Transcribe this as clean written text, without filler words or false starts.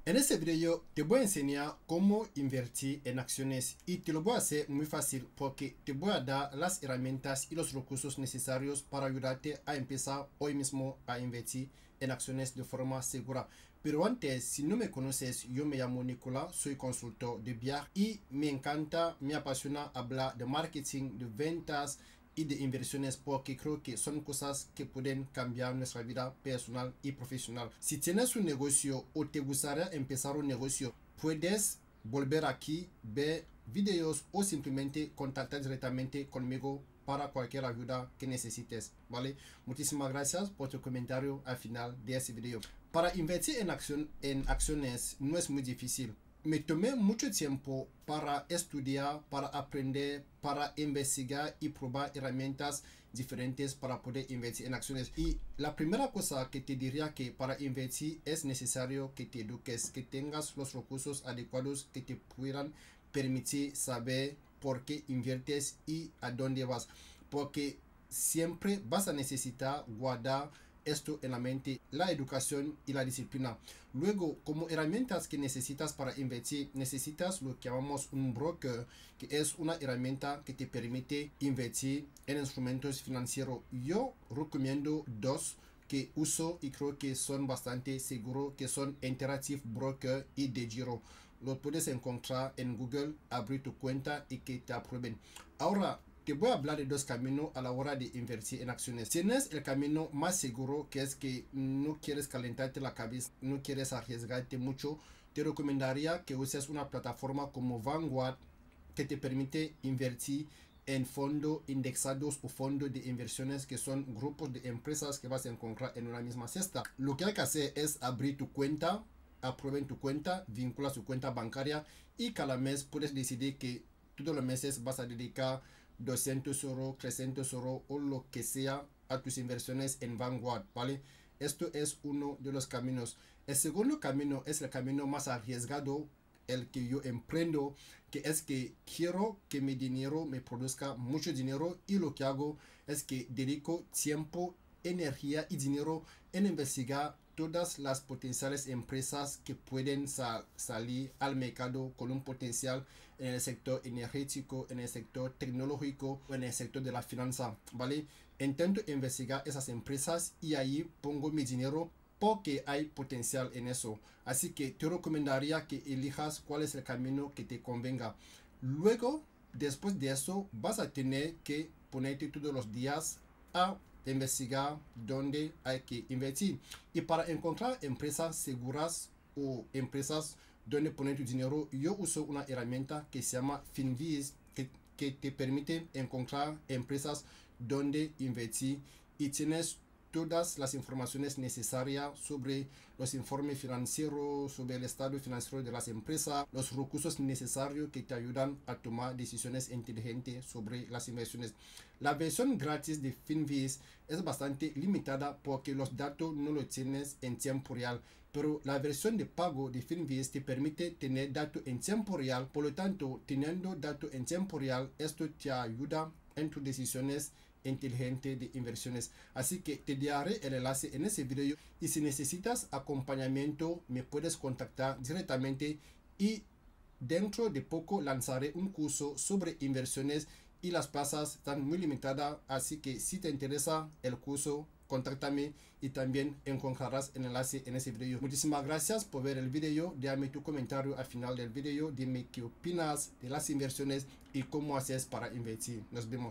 En este video te voy a enseñar cómo invertir en acciones y te lo voy a hacer muy fácil porque te voy a dar las herramientas y los recursos necesarios para ayudarte a empezar hoy mismo a invertir en acciones de forma segura. Pero antes, si no me conoces, yo me llamo Nicolás, soy consultor de viaje y me encanta, me apasiona hablar de marketing, de ventas y de inversiones porque creo que son cosas que pueden cambiar nuestra vida personal y profesional. Si tienes un negocio o te gustaría empezar un negocio, puedes volver aquí, ver videos o simplemente contactar directamente conmigo para cualquier ayuda que necesites, ¿vale? Muchísimas gracias por tu comentario al final de este video. Para invertir en acciones no es muy difícil. Me tomé mucho tiempo para estudiar, para aprender, para investigar y probar herramientas diferentes para poder invertir en acciones. Y la primera cosa que te diría que para invertir es necesario que te eduques, que tengas los recursos adecuados que te puedan permitir saber por qué inviertes y a dónde vas. Porque siempre vas a necesitar guardar esto en la mente, la educación y la disciplina. Luego, como herramientas que necesitas para invertir, necesitas lo que llamamos un broker, que es una herramienta que te permite invertir en instrumentos financieros. Yo recomiendo dos que uso y creo que son bastante seguros, que son Interactive Broker y DeGiro. Lo puedes encontrar en Google, abrir tu cuenta y que te aprueben. Ahora, te voy a hablar de dos caminos a la hora de invertir en acciones. Tienes el camino más seguro, que es que no quieres calentarte la cabeza, no quieres arriesgarte mucho. Te recomendaría que uses una plataforma como Vanguard que te permite invertir en fondos indexados o fondos de inversiones, que son grupos de empresas que vas a encontrar en una misma cesta. Lo que hay que hacer es abrir tu cuenta, aprueben tu cuenta, vincula su cuenta bancaria y cada mes puedes decidir que todos los meses vas a dedicar 200 euros, 300 euros o lo que sea a tus inversiones en Vanguard, ¿vale? Esto es uno de los caminos. El segundo camino es el camino más arriesgado, el que yo emprendo, que es que quiero que mi dinero me produzca mucho dinero y lo que hago es que dedico tiempo, energía y dinero en investigar todas las potenciales empresas que pueden salir al mercado con un potencial en el sector energético, en el sector tecnológico o en el sector de la finanza, ¿vale? Intento investigar esas empresas y ahí pongo mi dinero porque hay potencial en eso. Así que te recomendaría que elijas cuál es el camino que te convenga. Luego, después de eso, vas a tener que ponerte todos los días a investigar dónde hay que invertir. Y para encontrar empresas seguras o empresas donde poner tu dinero, yo uso una herramienta que se llama Finviz, que te permite encontrar empresas donde invertir y tienes todas las informaciones necesarias sobre los informes financieros, sobre el estado financiero de las empresas, los recursos necesarios que te ayudan a tomar decisiones inteligentes sobre las inversiones. La versión gratis de Finviz es bastante limitada porque los datos no los tienes en tiempo real, pero la versión de pago de Finviz te permite tener datos en tiempo real. Por lo tanto, teniendo datos en tiempo real, esto te ayuda en tus decisiones inteligente de inversiones. Así que te daré el enlace en ese video y si necesitas acompañamiento me puedes contactar directamente y dentro de poco lanzaré un curso sobre inversiones y las plazas están muy limitadas, así que si te interesa el curso, contáctame y también encontrarás el enlace en ese video. Muchísimas gracias por ver el video. Déjame tu comentario al final del video. Dime qué opinas de las inversiones y cómo haces para invertir. Nos vemos.